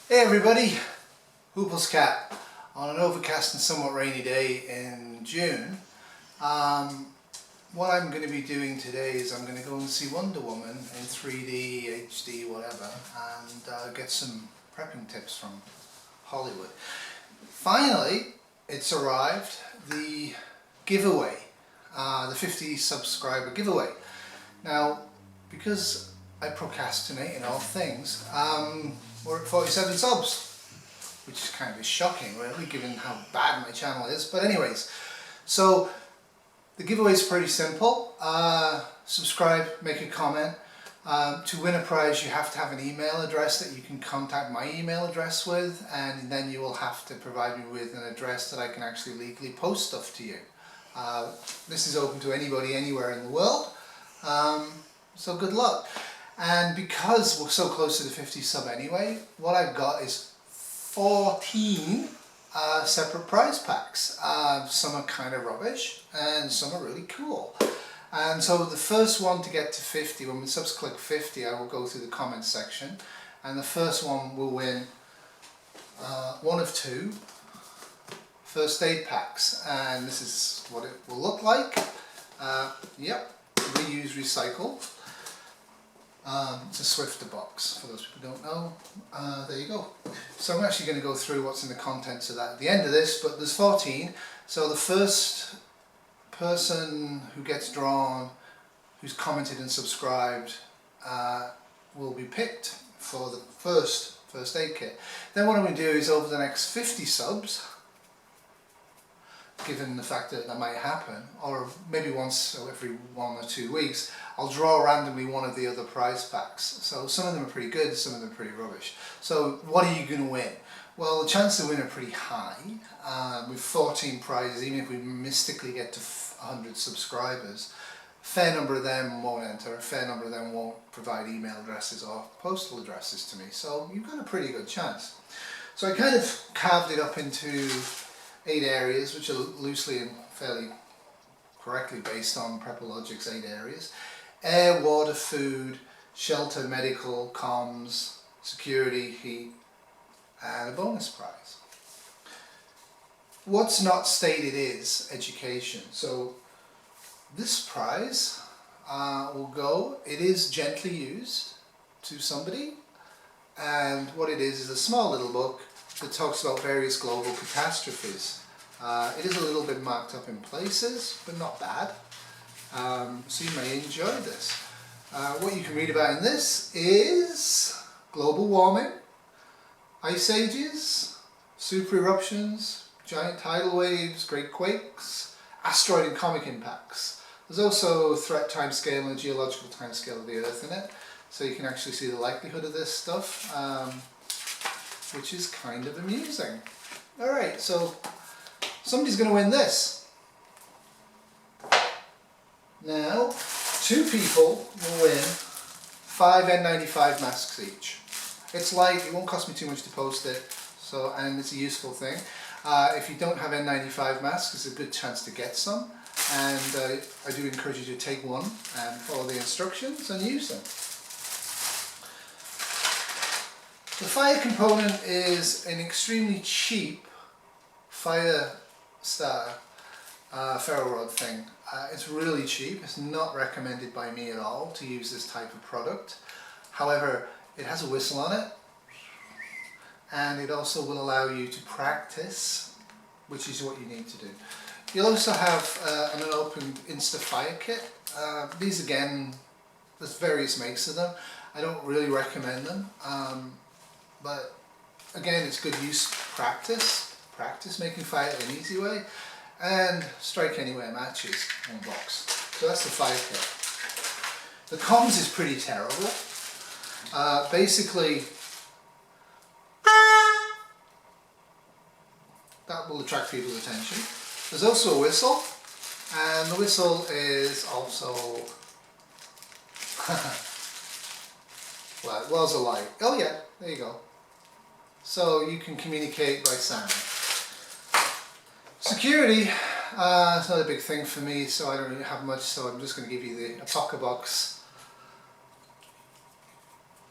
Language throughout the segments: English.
Hey everybody, Cat on an overcast and somewhat rainy day in June. What I'm going to be doing today is I'm going to go and see Wonder Woman in 3D, HD, whatever, and get some prepping tips from Hollywood. Finally, it's arrived, the giveaway, the 50 subscriber giveaway. Now, because I procrastinate in all things, we're at 47 subs, which is kind of shocking really, given how bad my channel is. But anyways, so the giveaway is pretty simple. Subscribe, make a comment. To win a prize you have to have an email address that you can contact my email address with, and then you will have to provide me with an address that I can actually legally post stuff to you. This is open to anybody anywhere in the world, so good luck. And because we're so close to the 50 sub anyway, what I've got is 14 separate prize packs. Some are kind of rubbish and some are really cool. And so the first one to get to 50, when the subs click 50, I will go through the comments section, and the first one will win one of two first aid packs. And this is what it will look like. Yep, reuse, recycle. It's a Swifter box, for those people who don't know. There you go. So I'm actually going to go through what's in the contents of that at the end of this, but there's 14. So the first person who gets drawn, who's commented and subscribed, will be picked for the first aid kit. Then what I'm going to do is, over the next 50 subs, given the fact that that might happen, or maybe once every 1 or 2 weeks, I'll draw randomly one of the other prize packs. So some of them are pretty good, some of them are pretty rubbish. So what are you going to win? Well, the chances of winning are pretty high. With 14 prizes, even if we mystically get to 100 subscribers, a fair number of them won't enter, a fair number of them won't provide email addresses or postal addresses to me. So you've got a pretty good chance. So I kind of carved it up into 8 areas, which are loosely and fairly correctly based on Prepologic's 8 areas. Air, water, food, shelter, medical, comms, security, heat, and a bonus prize. What's not stated is education. So this prize will go, it is gently used to somebody, and what it is a small little book that talks about various global catastrophes. It is a little bit marked up in places, but not bad. So you may enjoy this. What you can read about in this is global warming, ice ages, super eruptions, giant tidal waves, great quakes, asteroid and comet impacts. There's also threat timescale and geological timescale of the Earth in it, so you can actually see the likelihood of this stuff, which is kind of amusing. Alright, so somebody's going to win this. Now, 2 people will win 5 N95 masks each. It's light, it won't cost me too much to post it, so, and it's a useful thing. If you don't have N95 masks, it's a good chance to get some, and I do encourage you to take one and follow the instructions and use them. The fire component is an extremely cheap fire starter ferro rod thing. It's really cheap. It's not recommended by me at all to use this type of product. However, it has a whistle on it, and it also will allow you to practice, which is what you need to do. You'll also have an unopened Insta Fire kit. These again, there's various makes of them. I don't really recommend them, but again, it's good use practice making fire an easy way, and strike anywhere matches on box. So that's the fire kit. The comms is pretty terrible. Basically, that will attract people's attention. There's also a whistle, and the whistle is also well, it was a light. Oh yeah, there you go. So you can communicate by sound. Security, it's not a big thing for me, so I don't really have much, so I'm just going to give you a pocket box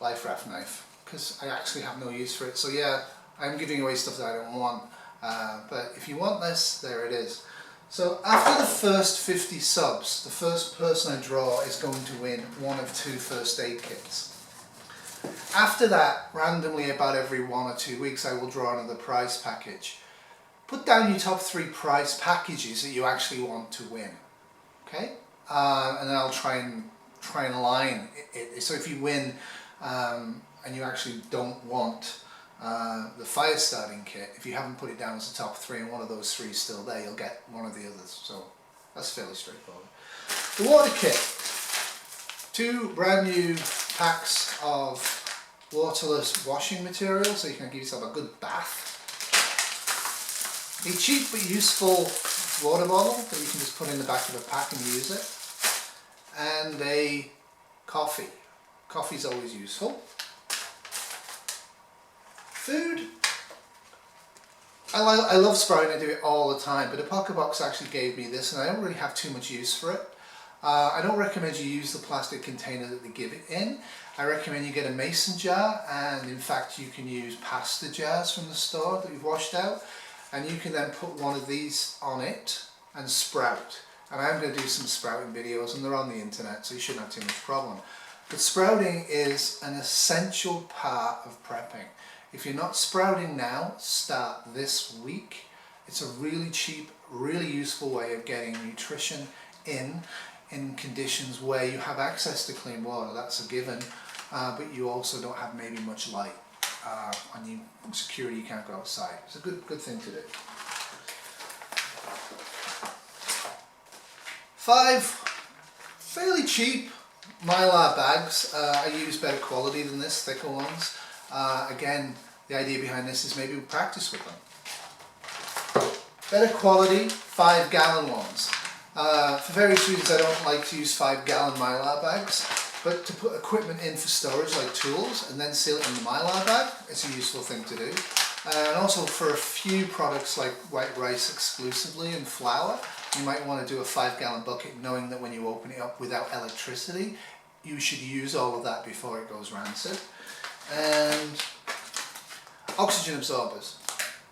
life raft knife, because I actually have no use for it. So yeah, I'm giving away stuff that I don't want. But if you want this, there it is. So after the first 50 subs, the first person I draw is going to win one of 2 first aid kits. After that, randomly about every 1 or 2 weeks, I will draw another prize package. Put down your top 3 prize packages that you actually want to win. Okay? And then I'll try and align it. So if you win and you actually don't want the fire starting kit, if you haven't put it down as the top 3 and one of those 3 is still there, you'll get one of the others. So that's fairly straightforward. The water kit. 2 brand new packs of waterless washing material, so you can give yourself a good bath. A cheap but useful water bottle that you can just put in the back of a pack and use it. And a coffee. Coffee's always useful. Food. I love sprouting, I do it all the time, but a Pocket Box actually gave me this and I don't really have too much use for it. I don't recommend you use the plastic container that they give it in. I recommend you get a mason jar, and in fact you can use pasta jars from the store that you've washed out, and you can then put one of these on it and sprout. And I'm going to do some sprouting videos and they're on the internet, so you shouldn't have too much problem. But sprouting is an essential part of prepping. If you're not sprouting now, start this week. It's a really cheap, really useful way of getting nutrition in conditions where you have access to clean water. That's a given, but you also don't have maybe much light. On you security, you can't go outside. It's a good thing to do. 5 fairly cheap Mylar bags. I use better quality than this, thicker ones. Again, the idea behind this is maybe practice with them. Better quality 5-gallon ones. For various reasons I don't like to use 5-gallon Mylar bags, but to put equipment in for storage like tools and then seal it in the Mylar bag, it's a useful thing to do. And also for a few products like white rice exclusively and flour, you might want to do a 5-gallon bucket knowing that when you open it up without electricity, you should use all of that before it goes rancid. And oxygen absorbers.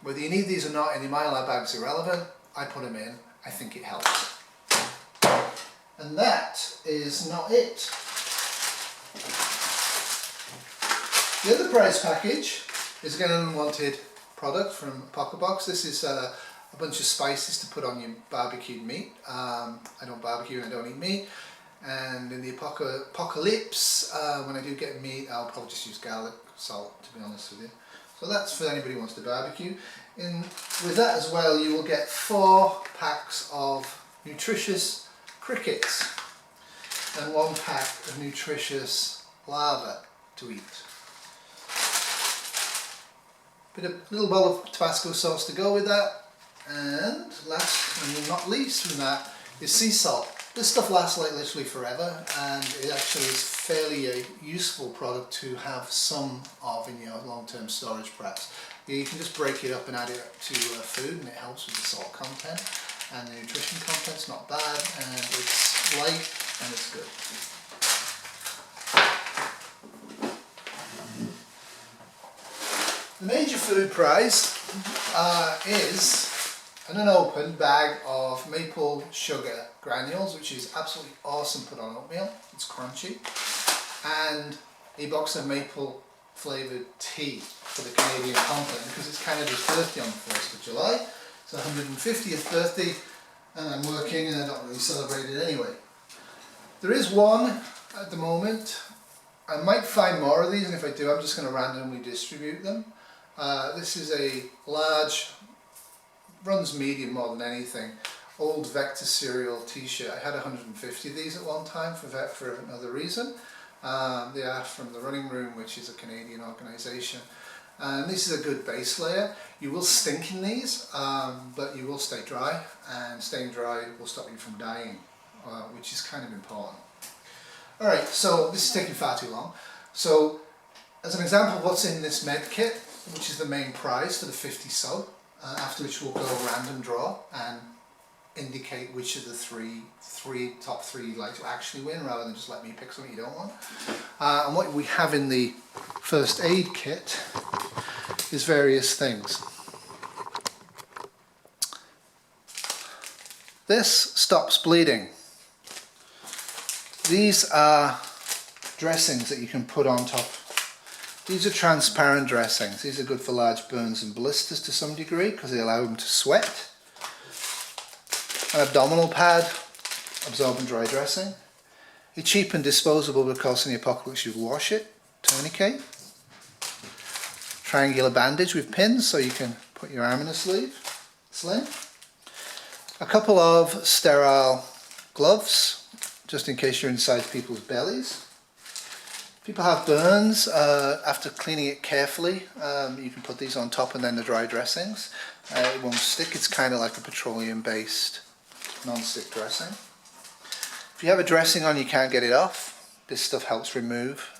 Whether you need these or not in the Mylar bag's irrelevant. I put them in. I think it helps. And that is not it. The other prize package is again an unwanted product from Pocket Box. This is a bunch of spices to put on your barbecued meat. I don't barbecue and I don't eat meat. And in the apocalypse, when I do get meat, I'll probably just use garlic, salt, to be honest with you. So that's for anybody who wants to barbecue. With that as well, you will get 4 packs of nutritious crickets and 1 pack of nutritious larvae to eat. A little bowl of Tabasco sauce to go with that, and last and not least from that is sea salt. This stuff lasts like literally forever, and it actually is fairly a useful product to have some of in your long-term storage preps. You can just break it up and add it to food, and it helps with the salt content, and the nutrition content's not bad, and it's light and it's good. The major food prize is an unopened bag of maple sugar granules, which is absolutely awesome put on oatmeal. It's crunchy. And a box of maple flavoured tea for the Canadian continent, because it's Canada's birthday on the 1st of July. It's 150th birthday, and I'm working and I don't really celebrate it anyway. There is one at the moment. I might find more of these, and if I do, I'm just going to randomly distribute them. This is a large, runs medium more than anything, old Vector cereal t-shirt. I had 150 of these at one time for another reason. They are from the Running Room, which is a Canadian organisation. And this is a good base layer. You will stink in these, but you will stay dry, and staying dry will stop you from dying, which is kind of important. Alright, so this is taking far too long. So, as an example of what's in this med kit, which is the main prize for the 50 sub, after which we'll go random draw and indicate which of the top three you'd like to actually win, rather than just let me pick something you don't want. And what we have in the first aid kit is various things. This stops bleeding. These are dressings that you can put on top. These are transparent dressings. These are good for large burns and blisters to some degree because they allow them to sweat. An abdominal pad, absorbent dry dressing. A cheap and disposable because in the apocalypse you wash it, tourniquet. Triangular bandage with pins so you can put your arm in a sling. A couple of sterile gloves, just in case you're inside people's bellies. If people have burns, after cleaning it carefully, you can put these on top and then the dry dressings. It won't stick, it's kind of like a petroleum-based non-stick dressing. If you have a dressing on you can't get it off, this stuff helps remove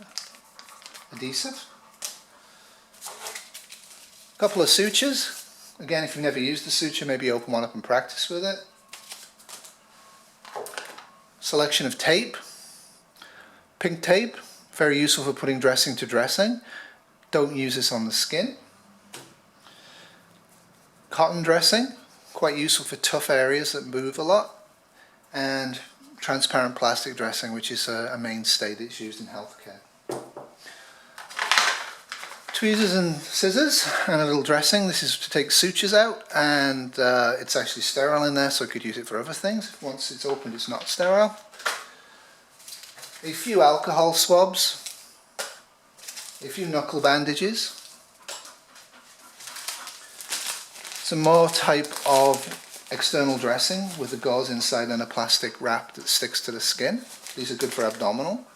adhesive. A couple of sutures. Again, if you've never used the suture, maybe open one up and practice with it. Selection of tape. Pink tape, very useful for putting dressing to dressing. Don't use this on the skin. Cotton dressing, quite useful for tough areas that move a lot. And transparent plastic dressing, which is a mainstay that's used in healthcare. Tweezers and scissors and a little dressing. This is to take sutures out, and it's actually sterile in there, so I could use it for other things. Once it's opened, it's not sterile. A few alcohol swabs, a few knuckle bandages, some more type of external dressing with the gauze inside and a plastic wrap that sticks to the skin. These are good for abdominal.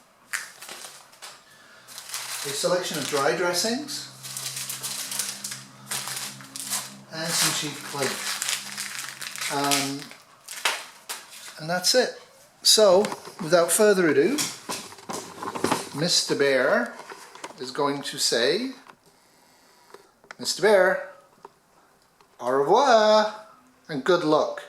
A selection of dry dressings and some cheap clothes. And that's it. So, without further ado, Mr. Bear is going to say, Mr. Bear, au revoir and good luck.